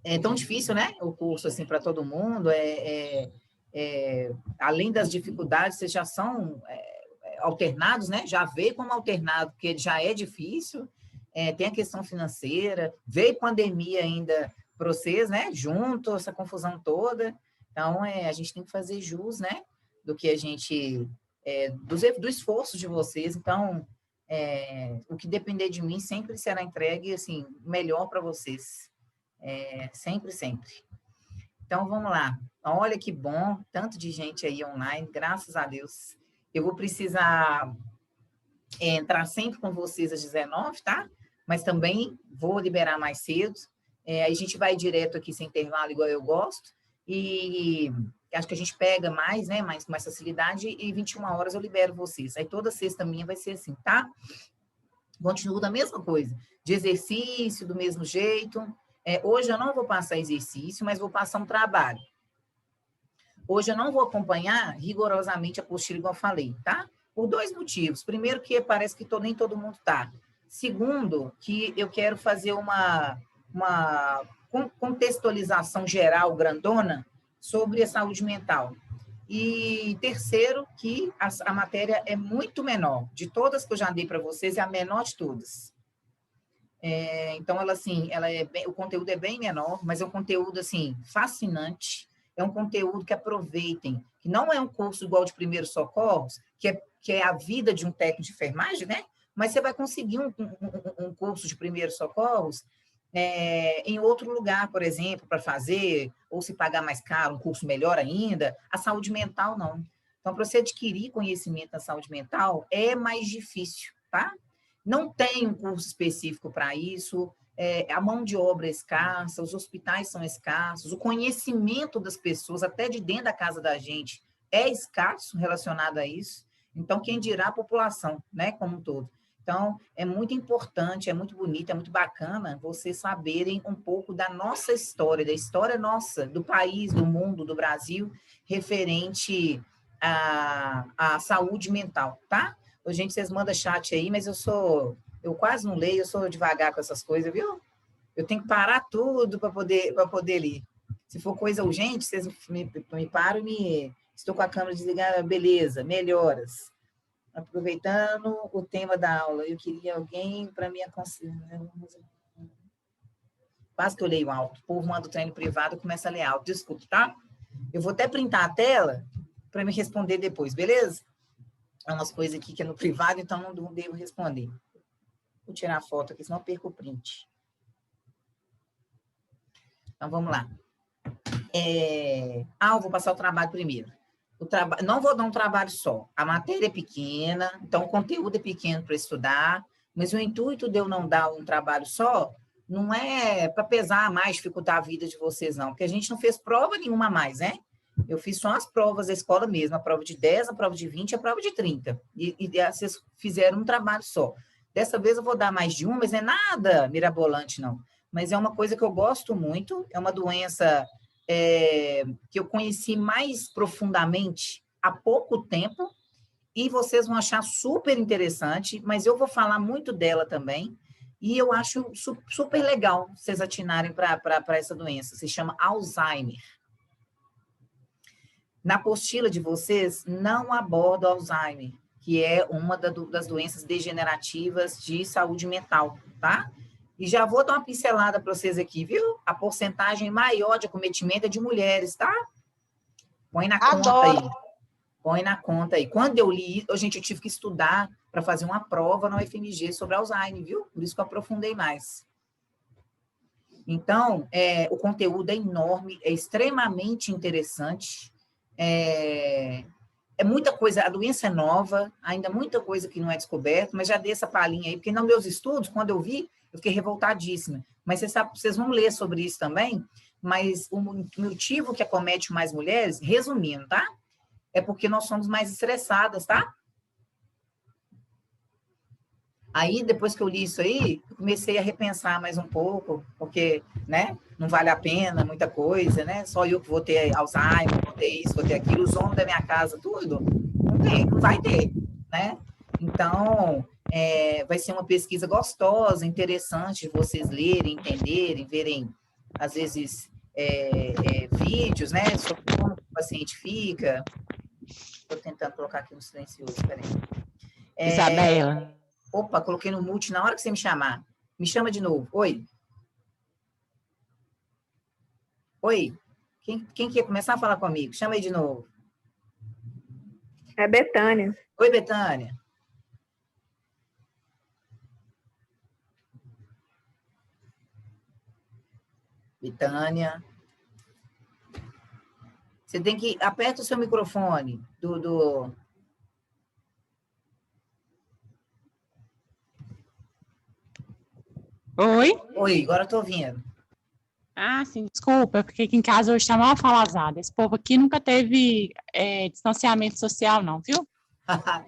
é tão difícil, né? O curso, assim, para todo mundo, além das dificuldades, vocês já são alternados, né? Já veio como alternado, porque já é difícil, tem a questão financeira, veio pandemia ainda para vocês, né? Junto, essa confusão toda. Então, a gente tem que fazer jus, né? Do que a gente... do esforço de vocês. Então, o que depender de mim sempre será entregue, assim, melhor para vocês. Sempre, sempre. Então, vamos lá. Olha que bom, tanto de gente aí online, graças a Deus. Eu vou precisar entrar sempre com vocês às 19, tá? Mas também vou liberar mais cedo. Aí a gente vai direto aqui sem intervalo, igual eu gosto. E acho que a gente pega mais, né? Mais facilidade. E 21 horas eu libero vocês. Aí toda sexta minha vai ser assim, tá? Continuo da mesma coisa. De exercício, do mesmo jeito. Hoje eu não vou passar exercício, mas vou passar um trabalho. Hoje eu não vou acompanhar rigorosamente a apostila, igual eu falei, tá? Por 2 motivos. Primeiro, que parece que nem todo mundo tá. Segundo, que eu quero fazer uma contextualização geral, grandona, sobre a saúde mental. E terceiro, que a matéria é muito menor. De todas que eu já dei para vocês, é a menor de todas. Então, o conteúdo é bem menor, mas é um conteúdo, assim, fascinante. É um conteúdo que aproveitem, que não é um curso igual de primeiros socorros, que é a vida de um técnico de enfermagem, né? Mas você vai conseguir um curso de primeiros socorros em outro lugar, por exemplo, para fazer, ou se pagar mais caro, um curso melhor ainda. A saúde mental, não. Então, para você adquirir conhecimento na saúde mental, é mais difícil, tá? Não tem um curso específico para isso, a mão de obra é escassa, os hospitais são escassos, o conhecimento das pessoas, até de dentro da casa da gente, é escasso relacionado a isso. Então, quem dirá a população, né, como um todo. Então, é muito importante, é muito bonito, é muito bacana vocês saberem um pouco da nossa história, da história nossa, do país, do mundo, do Brasil, referente à saúde mental, tá? Gente, vocês mandam chat aí, mas eu quase não leio, eu sou devagar com essas coisas, viu? Eu tenho que parar tudo para poder ler. Se for coisa urgente, vocês me param e estou com a câmera desligada, beleza, melhoras. Aproveitando o tema da aula, eu queria alguém para me aconselhar. Quase que eu leio alto. O povo manda o treino privado, começa a ler alto. Desculpe, tá? Eu vou até printar a tela para me responder depois, beleza? É umas coisas aqui que é no privado, então não devo responder. Vou tirar a foto aqui, senão eu perco o print. Então, vamos lá. Eu vou passar o trabalho primeiro. Não vou dar um trabalho só. A matéria é pequena, então o conteúdo é pequeno para estudar, mas o intuito de eu não dar um trabalho só não é para pesar mais, dificultar a vida de vocês, não, porque a gente não fez prova nenhuma mais, né? Eu fiz só as provas da escola mesmo, a prova de 10, a prova de 20 e a prova de 30. E vocês fizeram um trabalho só. Dessa vez eu vou dar mais de um, mas não é nada mirabolante, não. Mas é uma coisa que eu gosto muito, é uma doença que eu conheci mais profundamente há pouco tempo, e vocês vão achar super interessante, mas eu vou falar muito dela também, e eu acho super legal vocês atinarem para essa doença. Se chama Alzheimer. Na apostila de vocês, não aborda o Alzheimer, que é uma das doenças degenerativas de saúde mental, tá? E já vou dar uma pincelada para vocês aqui, viu? A porcentagem maior de acometimento é de mulheres, tá? Põe na conta aí. Põe na conta aí. Quando eu li, gente, eu tive que estudar para fazer uma prova na UFMG sobre Alzheimer, viu? Por isso que eu aprofundei mais. Então, o conteúdo é enorme, é extremamente interessante. É muita coisa, a doença é nova, ainda muita coisa que não é descoberta, mas já dei essa palhinha aí, porque nos meus estudos, quando eu vi, eu fiquei revoltadíssima. Mas vocês vão ler sobre isso também, mas o motivo que acomete mais mulheres, resumindo, tá? É porque nós somos mais estressadas, tá? Aí, depois que eu li isso aí, eu comecei a repensar mais um pouco, porque, né, não vale a pena muita coisa, né? Só eu que vou ter Alzheimer, vou ter isso, vou ter aquilo, os homens da minha casa, tudo, não vai ter, né? Então, vai ser uma pesquisa gostosa, interessante de vocês lerem, entenderem, verem às vezes, vídeos, né, sobre como o paciente fica. Estou tentando colocar aqui no silencioso, peraí. Isabela. Opa, coloquei no mute na hora que você me chamar. Me chama de novo. Oi. Oi. Quem quer começar a falar comigo? Chama aí de novo. É Betânia. Oi, Betânia. Betânia. Você tem que... Aperta o seu microfone Oi? Oi, agora eu tô ouvindo. Ah, sim, desculpa, porque aqui em casa hoje está mal falazada. Esse povo aqui nunca teve distanciamento social, não, viu?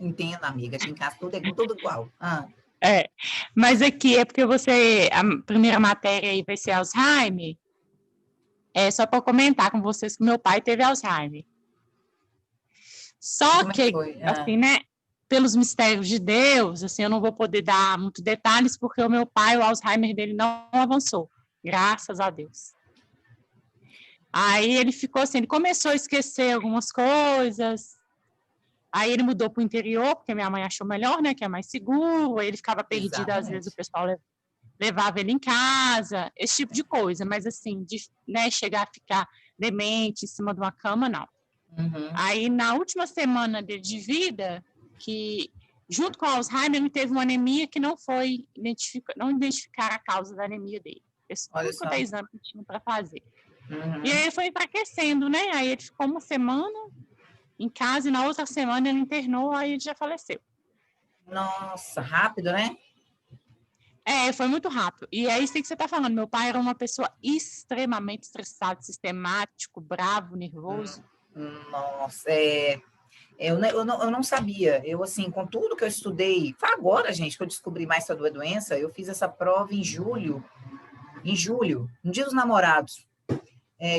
Entendo, amiga. Aqui em casa tudo igual. Mas aqui é porque a primeira matéria aí vai ser Alzheimer. É só para comentar com vocês que meu pai teve Alzheimer. Só que, assim, né, pelos mistérios de Deus, assim, eu não vou poder dar muitos detalhes, porque o meu pai, o Alzheimer dele não avançou, graças a Deus. Aí ele ficou assim, ele começou a esquecer algumas coisas, aí ele mudou para o interior, porque minha mãe achou melhor, né, que é mais seguro, aí ele ficava perdido, exatamente. Às vezes o pessoal levava ele em casa, esse tipo de coisa, mas assim, de, né, chegar a ficar demente em cima de uma cama, não. Uhum. Aí, na última semana dele de vida, que junto com o Alzheimer, ele teve uma anemia que não identificaram a causa da anemia dele. Tudo quanto é exame que tinha para fazer. Uhum. E aí ele foi enfraquecendo, né? Aí ele ficou uma semana em casa e na outra semana ele internou, aí ele já faleceu. Nossa, rápido, né? Foi muito rápido. E é isso que você está falando. Meu pai era uma pessoa extremamente estressada, sistemático, bravo, nervoso. Nossa, eu não sabia. Eu, assim, com tudo que eu estudei, foi agora, gente, que eu descobri mais sobre a doença. Eu fiz essa prova em julho, no Dia dos Namorados,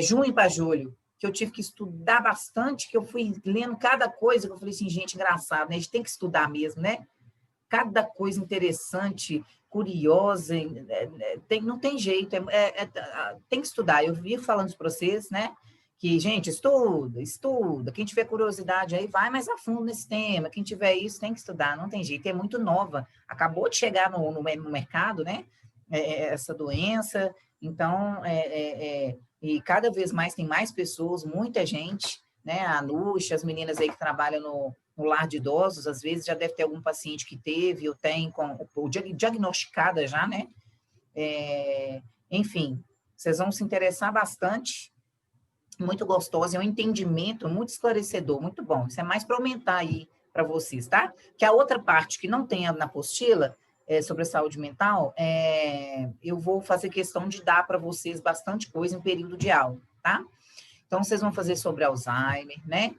junho para julho, que eu tive que estudar bastante, que eu fui lendo cada coisa, que eu falei assim, gente, engraçado, né? A gente tem que estudar mesmo, né? Cada coisa interessante, curiosa, não tem jeito, tem que estudar. Eu vi falando para vocês, né? Que, gente, estuda. Quem tiver curiosidade aí, vai mais a fundo nesse tema. Quem tiver isso, tem que estudar, não tem jeito. É muito nova. Acabou de chegar no mercado, né? Essa doença. Então, e cada vez mais tem mais pessoas, muita gente, né? A Nuxa, as meninas aí que trabalham no lar de idosos, às vezes já deve ter algum paciente que teve ou tem diagnosticada já, né? Enfim, vocês vão se interessar bastante. Muito gostosa, é um entendimento muito esclarecedor, muito bom. Isso é mais para aumentar aí para vocês, tá? Que a outra parte que não tem na apostila sobre a saúde mental, eu vou fazer questão de dar para vocês bastante coisa em período de aula, tá? Então, vocês vão fazer sobre Alzheimer, né?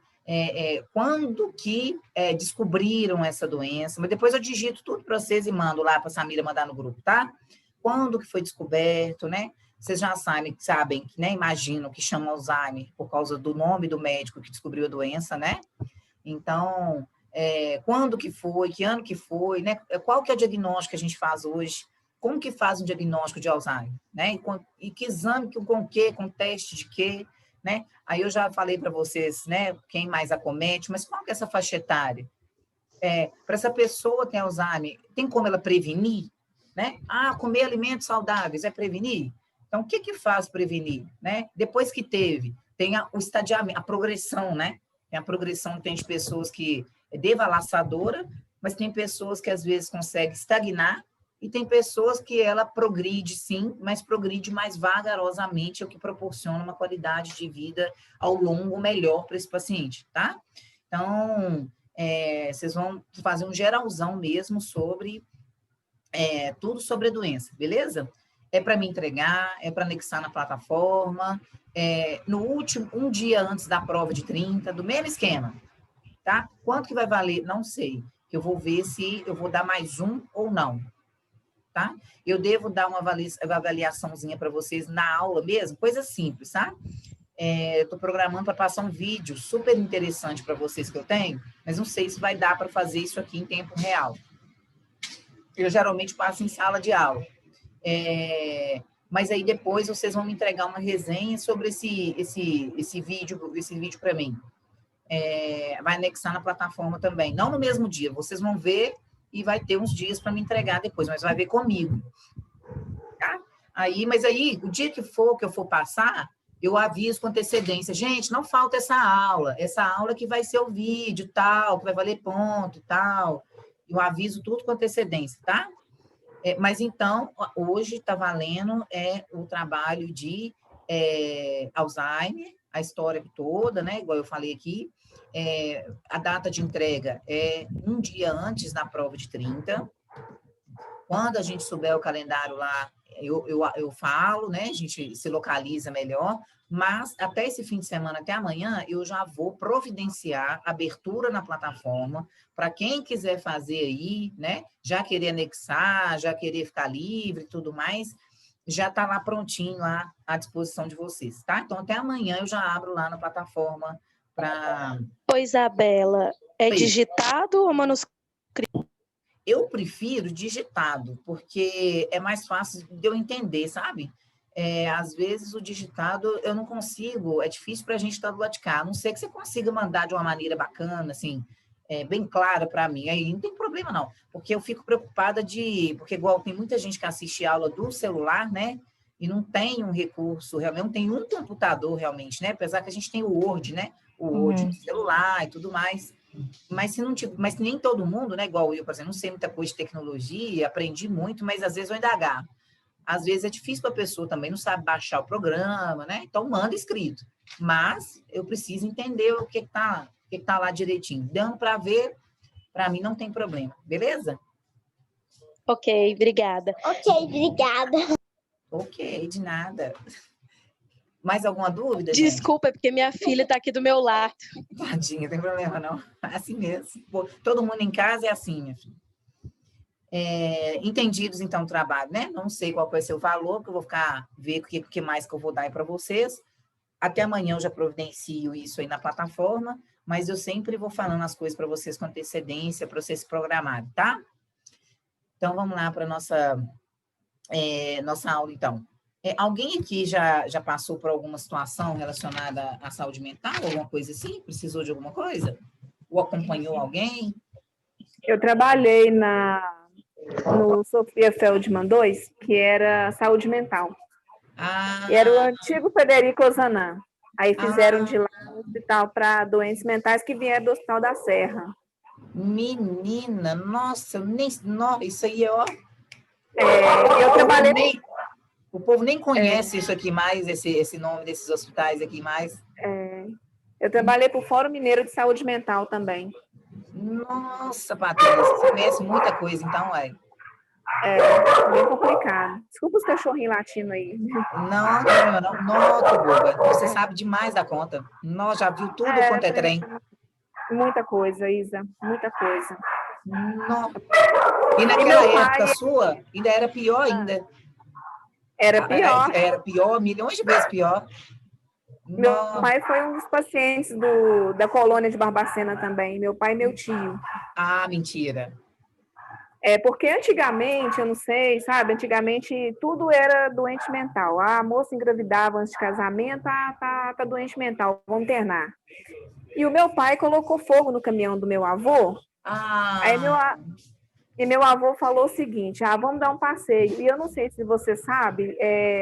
Quando que descobriram essa doença, mas depois eu digito tudo para vocês e mando lá para a Samira mandar no grupo, tá? Quando que foi descoberto, né? Vocês já sabem, né? Imaginam que chama Alzheimer por causa do nome do médico que descobriu a doença, né? Então, quando que foi, que ano que foi, né? Qual que é o diagnóstico que a gente faz hoje? Como que faz um diagnóstico de Alzheimer, né? E que exame, com o quê? Com teste de quê? Né? Aí eu já falei para vocês, né, quem mais acomete, mas qual que é essa faixa etária? Para essa pessoa que tem Alzheimer, tem como ela prevenir? Né? Comer alimentos saudáveis é prevenir? Então, o que faz prevenir? Né? Depois que teve, tem o estadiamento, a progressão, né? Tem a progressão, tem de pessoas que é devassadora, mas tem pessoas que às vezes conseguem estagnar, e tem pessoas que ela progride, sim, mas progride mais vagarosamente, o que proporciona uma qualidade de vida ao longo melhor para esse paciente, tá? Então, vocês vão fazer um geralzão mesmo sobre tudo sobre a doença, beleza? É para me entregar, é para anexar na plataforma, no último, um dia antes da prova de 30, do mesmo esquema, tá? Quanto que vai valer? Não sei. Eu vou ver se eu vou dar mais um ou não. Tá? Eu devo dar uma avaliaçãozinha para vocês na aula mesmo, coisa simples, tá? Estou programando para passar um vídeo super interessante para vocês que eu tenho, mas não sei se vai dar para fazer isso aqui em tempo real. Eu geralmente passo em sala de aula. Mas aí depois vocês vão me entregar uma resenha sobre esse vídeo para mim. Vai anexar na plataforma também. Não no mesmo dia, vocês vão ver e vai ter uns dias para me entregar depois, mas vai ver comigo. Tá? Mas aí, o dia que eu for passar, eu aviso com antecedência. Gente, não falta essa aula que vai ser o vídeo, tal, que vai valer ponto e tal. Eu aviso tudo com antecedência, tá? Mas então, hoje está valendo o trabalho de Alzheimer, a história toda, né? Igual eu falei aqui. A data de entrega é um dia antes da prova de 30. Quando a gente souber o calendário lá, eu falo, né? A gente se localiza melhor, mas até esse fim de semana, até amanhã, eu já vou providenciar abertura na plataforma para quem quiser fazer aí, né? Já querer anexar, já querer ficar livre e tudo mais, já está lá prontinho, lá à disposição de vocês, tá? Então, até amanhã eu já abro lá na plataforma para... Oi, Isabela, é digitado ou manuscrito? Eu prefiro digitado, porque é mais fácil de eu entender, sabe? Às vezes o digitado eu não consigo, é difícil para a gente estar do lado de cá. A não ser que você consiga mandar de uma maneira bacana, assim, bem clara para mim. Aí não tem problema, não. Porque eu fico preocupada porque igual tem muita gente que assiste aula do celular, né? E não tem um recurso, realmente, não tem um computador realmente, né? Apesar que a gente tem o Word, né? O Word no celular e tudo mais. Mas mas nem todo mundo, né? Igual eu, por exemplo, não sei muita coisa de tecnologia, aprendi muito, mas às vezes eu ainda agarro. Às vezes é difícil para a pessoa também, não sabe baixar o programa, né? Então manda escrito. Mas eu preciso entender o que tá lá direitinho. Dando para ver, para mim não tem problema, beleza? Ok, obrigada. Ok, de nada. Mais alguma dúvida, Desculpa, gente? é porque minha filha está aqui do meu lado. Tadinha, não tem problema não. Assim mesmo. Pô, todo mundo em casa é assim, minha filha. Entendidos, então, o trabalho, né? Não sei qual vai ser o valor, que eu vou ver o que mais que eu vou dar aí para vocês. Até amanhã eu já providencio isso aí na plataforma, mas eu sempre vou falando as coisas para vocês com antecedência, para vocês se programarem, tá? Então, vamos lá para a nossa aula, então. Alguém aqui já passou por alguma situação relacionada à saúde mental, alguma coisa assim? Precisou de alguma coisa? Ou acompanhou alguém? Eu trabalhei no Sofia Feldman 2, que era saúde mental. E era o antigo Federico Ozanam. Aí fizeram de lá um hospital para doentes mentais que vieram do Hospital da Serra. Menina, nossa, isso aí, ó. Eu trabalhei... O povo nem conhece isso aqui mais, esse nome desses hospitais aqui mais. Eu trabalhei para o Fórum Mineiro de Saúde Mental também. Nossa, Patrícia, você conhece muita coisa, então, ué. Bem complicado. Desculpa os cachorrinhos latindo aí. Não, noto, boba. Você sabe demais da conta. Nós já viu tudo quanto é trem. Muita coisa, Isa, muita coisa. Nossa. E naquela época sua, ainda era pior ainda. Era pior. Era pior, milhões de vezes pior. Meu pai foi um dos pacientes da colônia de Barbacena também, meu pai e meu tio. Mentira. Porque antigamente, eu não sei, sabe? Antigamente tudo era doente mental. A moça engravidava antes de casamento, tá doente mental, vamos internar. E o meu pai colocou fogo no caminhão do meu avô. Aí meu avô falou o seguinte, vamos dar um passeio. E eu não sei se você sabe,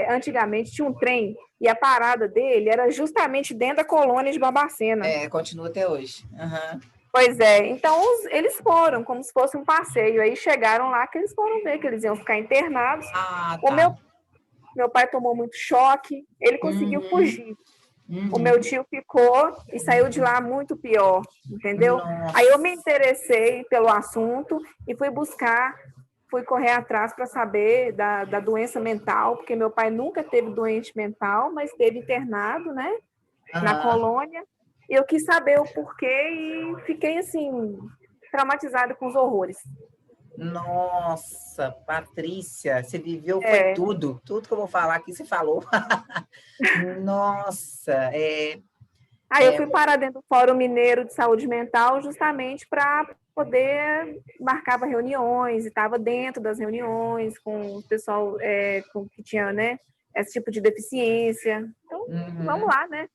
antigamente tinha um trem e a parada dele era justamente dentro da colônia de Barbacena. Continua até hoje. Uhum. Pois então eles foram como se fosse um passeio. Aí chegaram lá que eles foram ver que eles iam ficar internados. O meu pai tomou muito choque, ele conseguiu fugir. O meu tio ficou e saiu de lá muito pior, entendeu? Nossa. Aí eu me interessei pelo assunto e fui correr atrás para saber da doença mental, porque meu pai nunca teve doente mental, mas teve internado, né, na colônia. E eu quis saber o porquê e fiquei, assim, traumatizada com os horrores. Nossa, Patrícia, você viveu, foi tudo que eu vou falar aqui, você falou. Nossa, Aí eu fui parar dentro do Fórum Mineiro de Saúde Mental justamente para poder marcava reuniões e estava dentro das reuniões com o pessoal que tinha, né, esse tipo de deficiência. Então, vamos lá, né?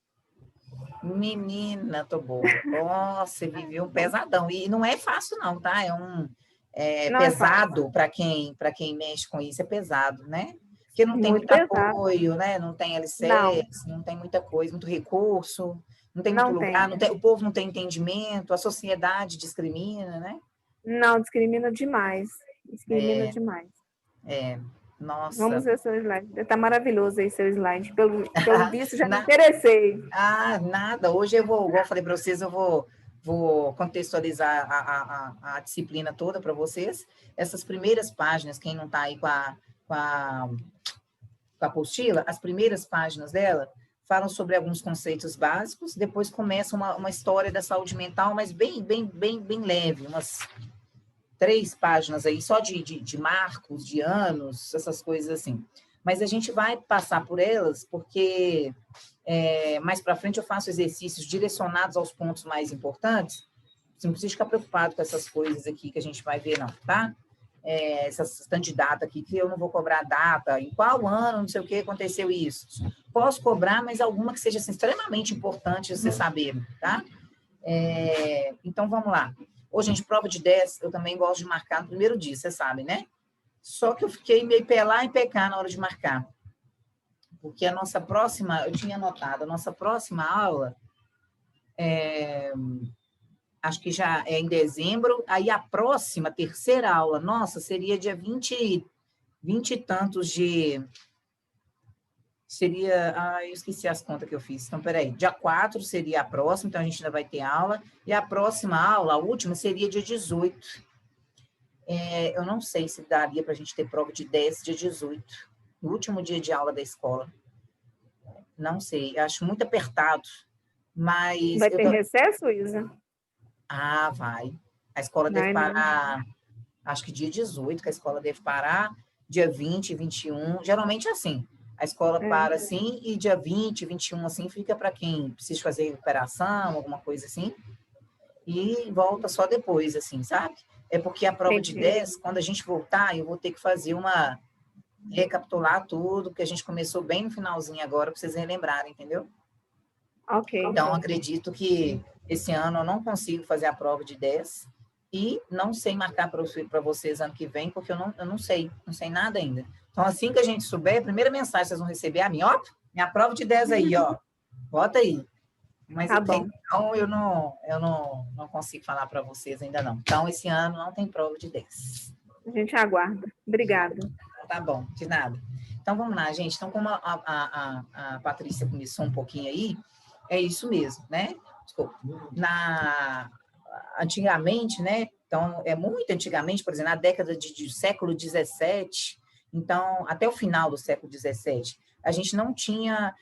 Menina, tô boa. Nossa, você viveu um pesadão. E não é fácil, não, tá? Não é Pesado para quem mexe com isso, é pesado, né? Porque não tem muito muito pesado. apoio, né? Não tem alicerce, não tem muita coisa, muito recurso, não tem muito Não lugar, tem. o povo não tem entendimento, a sociedade discrimina, né? Não, discrimina demais. Discrimina demais. Nossa. Vamos ver seu slide. Está maravilhoso aí seu slide. Pelo visto, já me interessei. Nada. Hoje eu vou, igual eu falei para vocês, eu vou contextualizar a disciplina toda para vocês. Essas primeiras páginas, quem não está aí com a apostila, as primeiras páginas dela falam sobre alguns conceitos básicos, depois começa uma história da saúde mental, mas bem leve, umas 3 páginas aí, só de marcos, de anos, essas coisas assim. Mas a gente vai passar por elas, porque mais para frente eu faço exercícios direcionados aos pontos mais importantes. Você não precisa ficar preocupado com essas coisas aqui que a gente vai ver, não, tá? Essas tanto de data aqui, que eu não vou cobrar data, em qual ano, não sei o que, aconteceu isso. Posso cobrar, mas alguma que seja assim, extremamente importante você saber, tá? Então, vamos lá. Hoje, gente, prova de 10, eu também gosto de marcar no primeiro dia, vocês sabem, né? Só que eu fiquei meio pé lá e pé cá na hora de marcar. Porque a nossa próxima, eu tinha anotado, a nossa próxima aula, acho que já é em dezembro, aí a próxima, terceira aula, nossa, seria dia 20 e tantos de... Seria... eu esqueci as contas que eu fiz. Então, peraí, dia 4 seria a próxima, então a gente ainda vai ter aula, e a próxima aula, a última, seria dia 18. Eu não sei se daria para a gente ter prova de 10 dia 18, no último dia de aula da escola. Não sei, acho muito apertado, mas... Vai ter recesso, Isa? Vai. A escola deve parar, acho que dia 18, que a escola deve parar, dia 20, 21, geralmente é assim. A escola para assim, e dia 20, 21, assim, fica para quem precisa fazer recuperação, alguma coisa assim, e volta só depois, assim, sabe? É porque a prova de 10, quando a gente voltar, eu vou ter que fazer recapitular tudo, porque a gente começou bem no finalzinho agora, para vocês relembrarem, entendeu? Ok. Então, acredito que esse ano eu não consigo fazer a prova de 10 e não sei marcar para vocês ano que vem, porque eu não sei nada ainda. Então, assim que a gente souber, a primeira mensagem que vocês vão receber é a minha prova de 10 aí, ó. Bota aí. Mas tá bom. Então, eu não consigo falar para vocês ainda não. Então, esse ano não tem prova de 10. A gente aguarda. Obrigada. Tá bom, de nada. Então, vamos lá, gente. Então, como a Patrícia começou um pouquinho aí, é isso mesmo, né? Desculpa. Antigamente, né? Então, muito antigamente, por exemplo, na década de século XVII, então, até o final do século XVII, a gente não tinha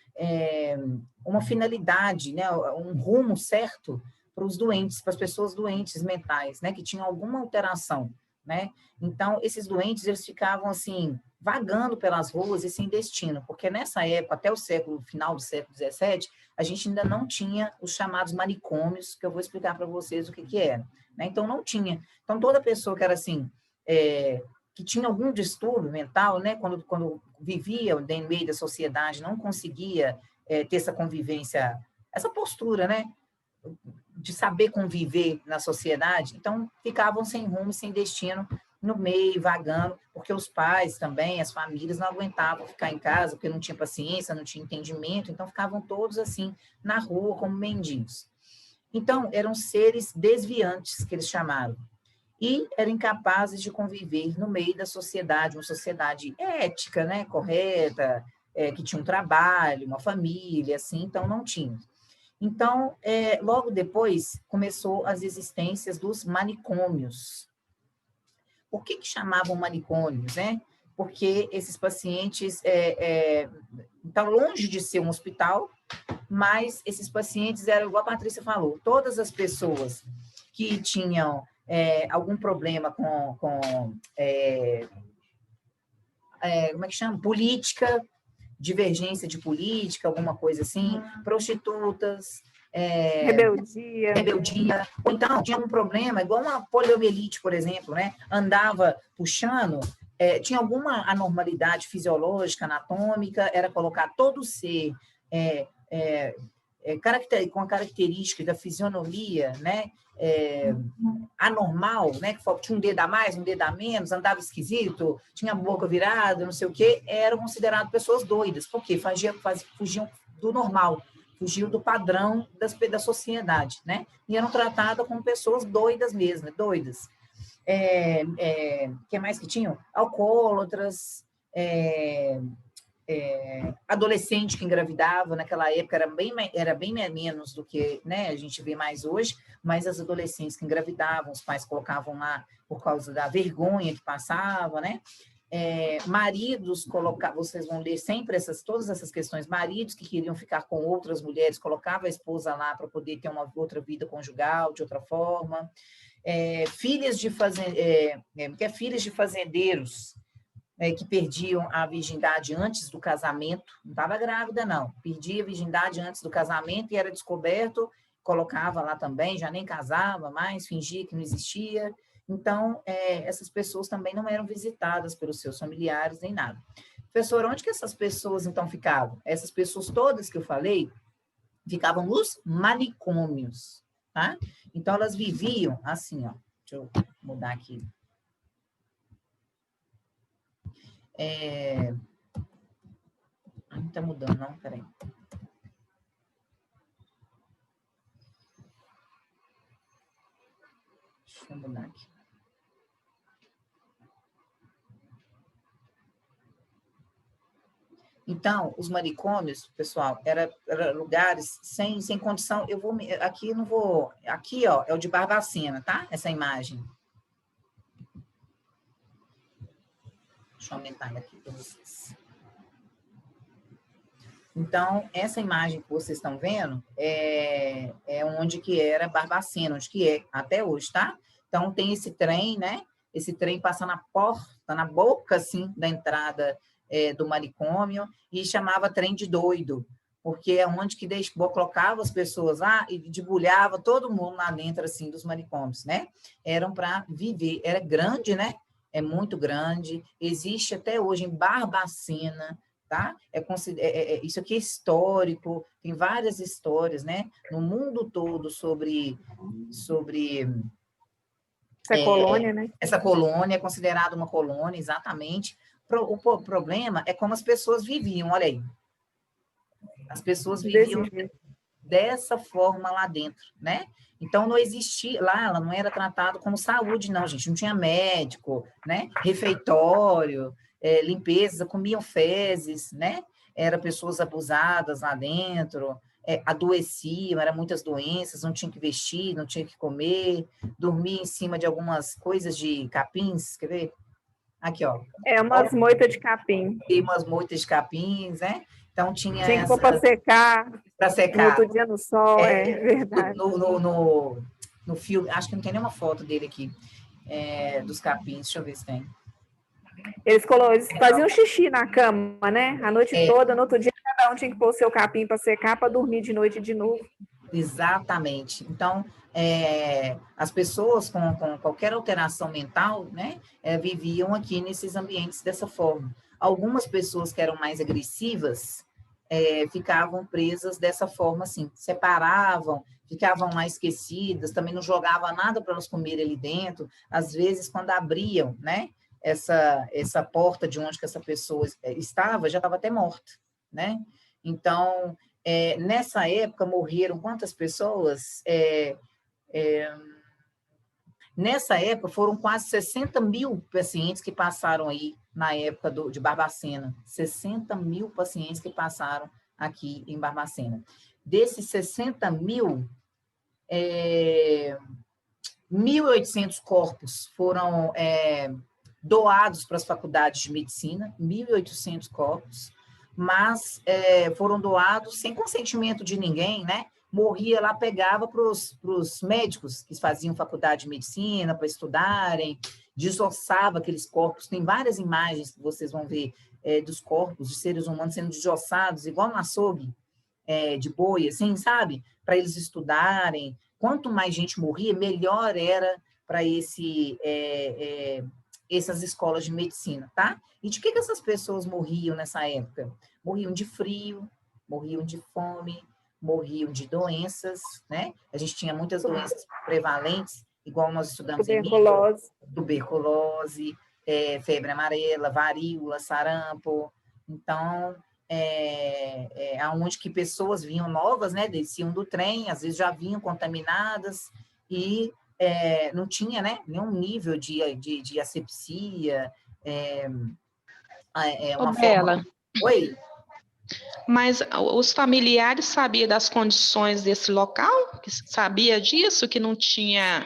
uma finalidade, né? Um rumo certo para os doentes, para as pessoas doentes mentais, né? Que tinham alguma alteração, né? Então, esses doentes, eles ficavam, assim, vagando pelas ruas e sem destino, porque nessa época, até o final do século XVII, a gente ainda não tinha os chamados manicômios, que eu vou explicar para vocês o que era, né? Então, não tinha. Então, toda pessoa que era assim, que tinha algum distúrbio mental, né? Quando vivia no meio da sociedade, não conseguia ter essa convivência, essa postura, né? De saber conviver na sociedade, então ficavam sem rumo, sem destino, no meio, vagando, porque os pais também, as famílias não aguentavam ficar em casa, porque não tinha paciência, não tinha entendimento, então ficavam todos assim, na rua, como mendigos. Então, eram seres desviantes, que eles chamaram, e eram incapazes de conviver no meio da sociedade, uma sociedade ética, né, correta, que tinha um trabalho, uma família, assim, então não tinha. Então, logo depois, começou as existências dos manicômios. Por que chamavam manicômios, né? Porque esses pacientes estão longe de ser um hospital, mas esses pacientes eram, igual a Patrícia falou, todas as pessoas que tinham algum problema com como é que chama? Política, divergência de política, alguma coisa assim, prostitutas, rebeldia, ou então tinha um problema, igual uma poliomielite, por exemplo, né? Andava puxando tinha alguma anormalidade fisiológica, anatômica, era colocar todo ser com a característica da fisionomia, né, anormal, né, que tinha um dedo a mais, um dedo a menos, andava esquisito, tinha a boca virada, não sei o quê, eram consideradas pessoas doidas, porque fugiam do normal, fugiam do padrão da sociedade, né, e eram tratadas como pessoas doidas mesmo, doidas. Que mais que tinham? Alcoólatras, adolescente que engravidava, naquela época era bem menos do que, né, a gente vê mais hoje, mas as adolescentes que engravidavam, os pais colocavam lá por causa da vergonha que passava, né? Maridos vocês vão ler sempre todas essas questões, maridos que queriam ficar com outras mulheres, colocavam a esposa lá para poder ter uma outra vida conjugal, de outra forma. Filhas de fazendeiros, que perdiam a virgindade antes do casamento, não estava grávida, não, perdia a virgindade antes do casamento e era descoberto, colocava lá também, já nem casava mais, fingia que não existia. Então, essas pessoas também não eram visitadas pelos seus familiares nem nada. Professor, onde que essas pessoas, então, ficavam? Essas pessoas todas que eu falei, ficavam nos manicômios, tá? Então, elas viviam assim, ó, deixa eu mudar aqui. Não está mudando, não, peraí. Deixa eu mudar aqui. Então, os manicômios, pessoal, era lugares sem condição. Aqui não vou. Aqui, ó, é o de Barbacena, tá? Essa imagem. Deixa eu aumentar aqui para vocês. Então, essa imagem que vocês estão vendo é onde que era Barbacena, onde que é até hoje, tá? Então, tem esse trem, né? Esse trem passa na porta, na boca, assim, da entrada do manicômio, e chamava trem de doido, porque é onde que colocava as pessoas lá e debulhava todo mundo lá dentro, assim, dos manicômios, né? Eram para viver. Era grande, né? É muito grande. Existe até hoje em Barbacena, tá? Isso aqui é histórico, tem várias histórias, né? No mundo todo sobre essa colônia, né? Essa colônia é considerada uma colônia, exatamente. O problema é como as pessoas viviam, olha aí. As pessoas viviam dessa forma lá dentro, né? Então, não existia, lá ela não era tratada como saúde, não, gente. Não tinha médico, né? Refeitório, limpeza, comiam fezes, né? Eram pessoas abusadas lá dentro, adoeciam, eram muitas doenças, não tinha que vestir, não tinha que comer, dormia em cima de algumas coisas de capins, quer ver? Aqui, ó. Umas moitas de capim. E umas moitas de capins, né? Então, tinha que pôr para secar. Para secar. No outro dia no sol, verdade. No filme, acho que não tem nenhuma foto dele aqui, dos capins, deixa eu ver se tem. Eles faziam xixi na cama, né? A noite toda, no outro dia, cada um tinha que pôr o seu capim para secar, para dormir de noite de novo. Exatamente. Então, as pessoas com qualquer alteração mental, né, viviam aqui nesses ambientes dessa forma. Algumas pessoas que eram mais agressivas ficavam presas dessa forma, assim, separavam, ficavam lá esquecidas, também não jogavam nada para elas comerem ali dentro. Às vezes, quando abriam, né, essa porta de onde que essa pessoa estava, já estava até morta, né? Então, nessa época, morreram quantas pessoas? Nessa época, foram quase 60 mil pacientes que passaram aí na época de Barbacena. 60 mil pacientes que passaram aqui em Barbacena. Desses 60 mil, 1.800 corpos foram doados para as faculdades de medicina, 1.800 corpos, mas foram doados sem consentimento de ninguém, né? Morria lá, pegava para os médicos que faziam faculdade de medicina para estudarem, desossava aqueles corpos. Tem várias imagens que vocês vão ver dos corpos de seres humanos sendo desossados, igual no açougue de boi, assim, sabe? Para eles estudarem. Quanto mais gente morria, melhor era para essas escolas de medicina, tá? E de que essas pessoas morriam nessa época? Morriam de frio, morriam de fome, morriam de doenças, né? A gente tinha muitas doenças prevalentes, igual nós estudamos em tuberculose, febre amarela, varíola, sarampo. Então, aonde que pessoas vinham novas, né? Desciam do trem, às vezes já vinham contaminadas e não tinha, né, nenhum nível de asepsia, uma Bela, forma... Oi? mas os familiares sabiam das condições desse local? Que sabia disso? Que não tinha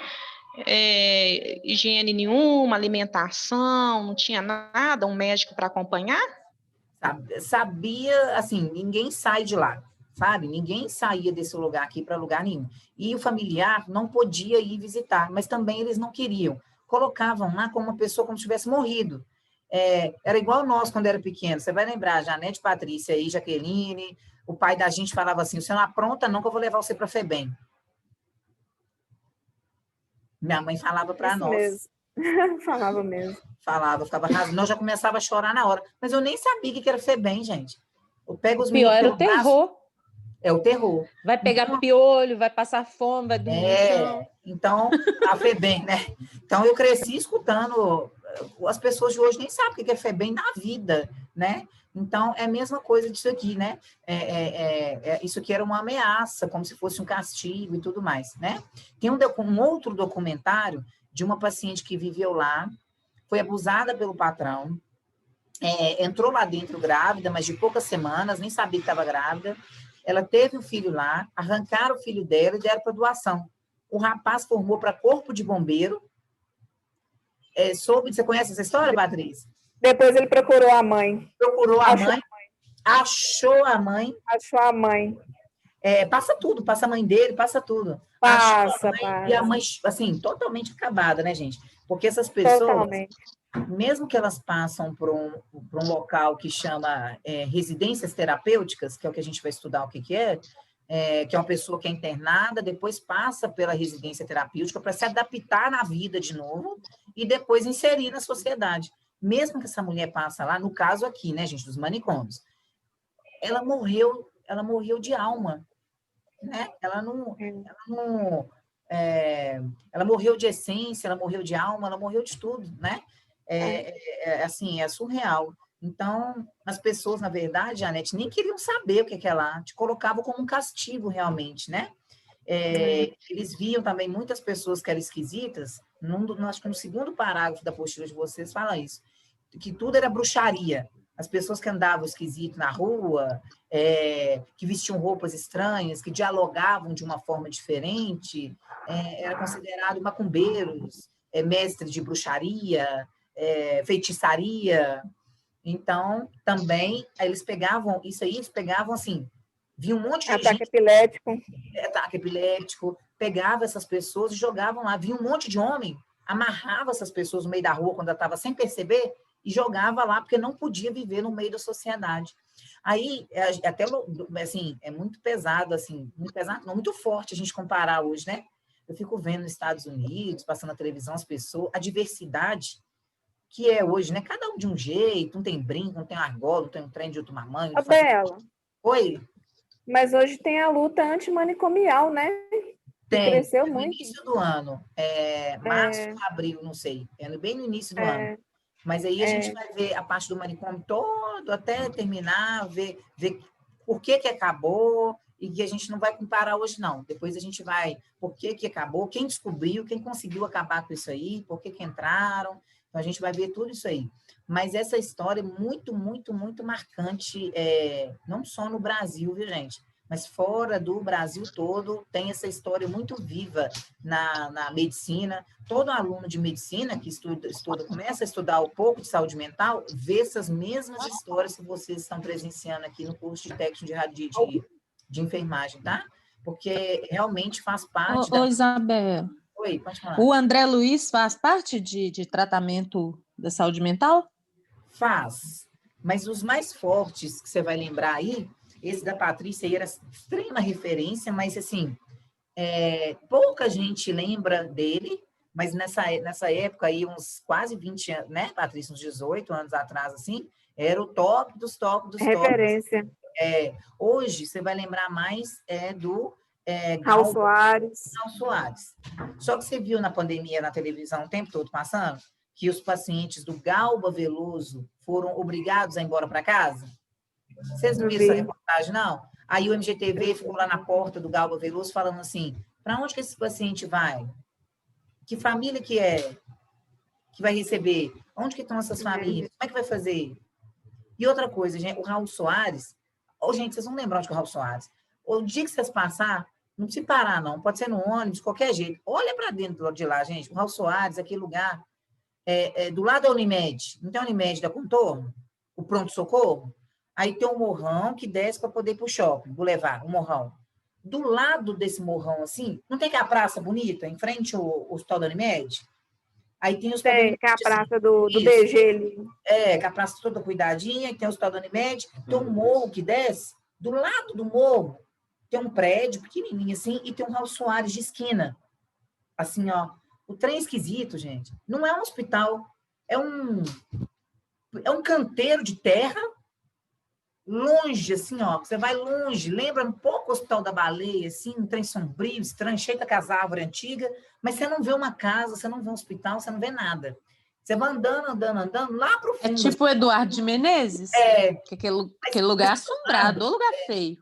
higiene nenhuma, alimentação, não tinha nada, um médico para acompanhar? Sabia, assim, ninguém sai de lá, sabe? Ninguém saía desse lugar aqui para lugar nenhum. E o familiar não podia ir visitar, mas também eles não queriam. Colocavam lá como uma pessoa como se tivesse morrido. Era igual nós quando era pequeno. Você vai lembrar, Janete, Patrícia e Jaqueline, o pai da gente falava assim, você não apronta não que eu vou levar você para a FEBEM. Minha mãe falava para nós. Mesmo. Falava mesmo. Falava, ficava rasgando. Nós já começava a chorar na hora. Mas eu nem sabia que era FEBEM, gente. Eu pego os Pior meninos era o pelo braço, terror. é o terror. Vai pegar piolho, vai passar fome, vai dormir no chão. Então, a FEBEM, né? Então, eu cresci escutando, as pessoas de hoje nem sabem o que é FEBEM na vida, né? Então, é a mesma coisa disso aqui, né? Isso aqui era uma ameaça, como se fosse um castigo e tudo mais, né? Tem um outro documentário de uma paciente que viveu lá, foi abusada pelo patrão, entrou lá dentro grávida, mas de poucas semanas, nem sabia que estava grávida. Ela teve um filho lá, arrancaram o filho dela e deram para doação. O rapaz formou para corpo de bombeiro. Você conhece essa história, Patrícia? Depois ele procurou a mãe. Procurou a mãe, achou a mãe. Achou a mãe. Passa tudo, passa a mãe dele, passa tudo. Passa. E a mãe, assim, totalmente acabada, né, gente? Porque essas pessoas, mesmo que elas passam por um local que chama residências terapêuticas, que é o que a gente vai estudar o que é, que é uma pessoa que é internada, depois passa pela residência terapêutica para se adaptar na vida de novo e depois inserir na sociedade. Mesmo que essa mulher passa lá, no caso aqui, né, gente, dos manicômios, ela morreu de alma, né? Ela morreu de essência, ela morreu de alma, ela morreu de tudo, né? Assim, é surreal. Então, as pessoas, na verdade, Janete, nem queriam saber o que é lá, te colocavam como um castigo, realmente, né? Eles viam também muitas pessoas que eram esquisitas, acho que no segundo parágrafo da apostila de vocês fala isso, que tudo era bruxaria. As pessoas que andavam esquisito na rua, que vestiam roupas estranhas, que dialogavam de uma forma diferente, era considerado macumbeiros, mestre de bruxaria, feitiçaria. Então, também, eles pegavam assim, viam um monte de ataque epiléptico. Ataque epiléptico, pegava essas pessoas e jogavam lá. Via um monte de homem, amarrava essas pessoas no meio da rua quando ela estava sem perceber e jogava lá porque não podia viver no meio da sociedade. Aí, até assim, é muito pesado, assim, muito pesado, não, muito forte a gente comparar hoje, né? Eu fico vendo nos Estados Unidos, passando na televisão, as pessoas, a diversidade que é hoje, né? Cada um de um jeito, um tem brinco, um tem argola, um tem um trem de outro tamanho. Bela. Oi? Mas hoje tem a luta antimanicomial, né? Tem. Cresceu no muito. início do ano. Março, abril, não sei. Bem no início do ano. Mas aí a gente vai ver a parte do manicômio todo, até terminar, ver por que acabou, e que a gente não vai comparar hoje, não. Depois a gente vai, por que acabou, quem descobriu, quem conseguiu acabar com isso aí, por que entraram. Então, a gente vai ver tudo isso aí. Mas essa história é muito, muito, muito marcante, não só no Brasil, viu, gente? Mas fora do Brasil todo, tem essa história muito viva na medicina. Todo aluno de medicina que estuda, começa a estudar um pouco de saúde mental, vê essas mesmas histórias que vocês estão presenciando aqui no curso de técnico de enfermagem, tá? Porque realmente faz parte Ô, Isabel. Oi, pode falar. O André Luiz faz parte de tratamento da saúde mental? Faz. Mas os mais fortes que você vai lembrar aí, esse da Patrícia aí era extrema referência, mas assim, pouca gente lembra dele, Mas nessa época aí, uns quase 20 anos, né, Patrícia, uns 18 anos atrás, assim, era o top dos top dos tops. Referência. Hoje, você vai lembrar mais do Raul Soares. Soares. Só que você viu na pandemia, na televisão, o tempo todo passando, que os pacientes do Galba Veloso foram obrigados a ir embora para casa? Vocês não viram essa reportagem, não? Aí o MGTV ficou lá na porta do Galba Veloso falando assim, para onde que esse paciente vai? Que família que é que vai receber? Onde que estão essas famílias? Como é que vai fazer? E outra coisa, gente, o Raul Soares... gente, vocês vão lembrar onde que é o Raul Soares. O dia que vocês passar, não precisa parar, não. Pode ser no ônibus, de qualquer jeito. Olha para dentro de lá, gente. O Raul Soares, aquele lugar, do lado da Unimed. Não tem a Unimed da Contorno? O pronto-socorro? Aí tem um morrão que desce para poder ir para o shopping, Boulevard, o morrão. Do lado desse morrão, assim, não tem aquela praça bonita, em frente ao Hospital da Unimed? Aí tem os... Tem, que é a praça do DG ali. Que a praça toda cuidadinha, que tem o Hospital da Unimed, tem um morro que desce, do lado do morro tem um prédio pequenininho assim, e tem um Raul Soares de esquina. Assim, ó, o trem esquisito, gente. Não é um hospital, é um canteiro de terra, longe, assim, ó, você vai longe, lembra um pouco o Hospital da Baleia, assim, um trem sombrio, estranho, cheio das árvores antigas, mas você não vê uma casa, você não vê um hospital, você não vê nada. Você vai andando, lá pro fundo. É tipo o Eduardo de Menezes? Que aquele lugar assombrado, ou lugar feio.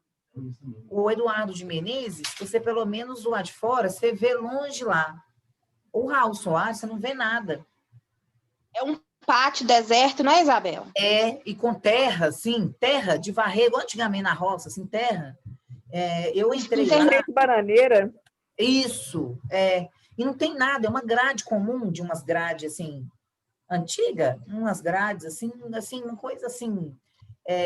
O Eduardo de Menezes, você pelo menos do lado de fora, você vê longe lá. O Raul Soares, você não vê nada. É um pátio deserto, não é, Isabel? E com terra, assim, terra de varrer, igual antigamente na roça, assim, terra. Eu entrei lá... Tem bananeira. Isso, e não tem nada, é uma grade comum de umas grades, assim, antiga, umas grades, assim, uma coisa, assim,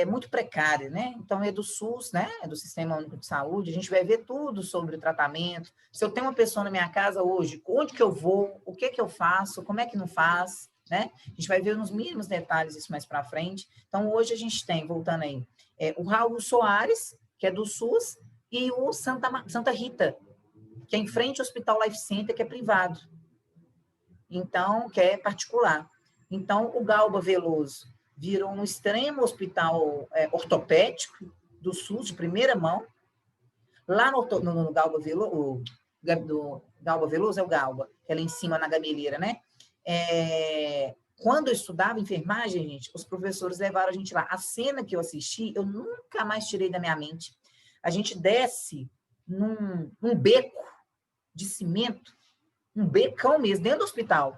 muito precária, né? Então, é do SUS, né? É do Sistema Único de Saúde, a gente vai ver tudo sobre o tratamento. Se eu tenho uma pessoa na minha casa hoje, onde que eu vou, o que que eu faço, como é que não faz, né? A gente vai ver nos mínimos detalhes isso mais para frente. Então, hoje a gente tem, voltando aí, o Raul Soares, que é do SUS, e o Santa Rita, que é em frente ao Hospital Life Center, que é privado. Então, que é particular. Então, o Galba Veloso virou um extremo hospital ortopédico do SUS, de primeira mão. Lá no Galba Veloso, do Galba Veloso é o Galba, que é lá em cima na Gameleira, né? Quando eu estudava enfermagem, gente, os professores levaram a gente lá. A cena que eu assisti, eu nunca mais tirei da minha mente. A gente desce num beco de cimento, um becão mesmo, dentro do hospital.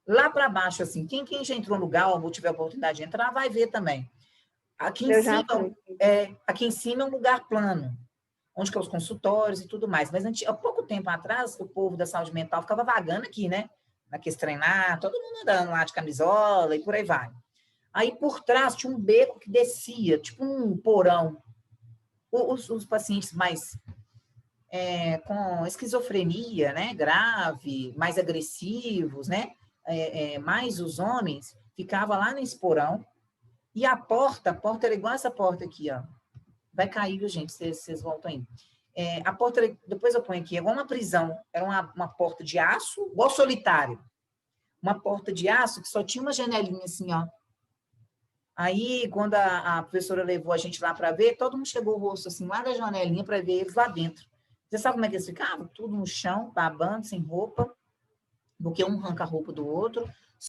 Lá para baixo, assim, quem já entrou no Galba ou tiver a oportunidade de entrar, vai ver também. Aqui em cima é um lugar plano, onde que é os consultórios e tudo mais. Mas há pouco tempo atrás, o povo da saúde mental ficava vagando aqui, né? Naqueles treinar, todo mundo andando lá de camisola e por aí vai. Aí por trás tinha um beco que descia, tipo um porão. Os pacientes mais com esquizofrenia, né, grave, mais agressivos, né, mais os homens, ficavam lá nesse porão, e a porta era igual essa porta aqui, ó. Vai cair, viu, gente, vocês voltam aí. A porta, depois eu ponho aqui, é igual uma prisão, era uma porta de aço, igual solitário. Uma porta de aço que só tinha uma janelinha assim, ó. Aí, quando a professora levou a gente lá para ver, todo mundo chegou o rosto assim, lá da janelinha, para ver eles lá dentro. Você sabe como é que eles ficavam? Tudo no chão, babando, sem roupa, porque um arranca a roupa do outro,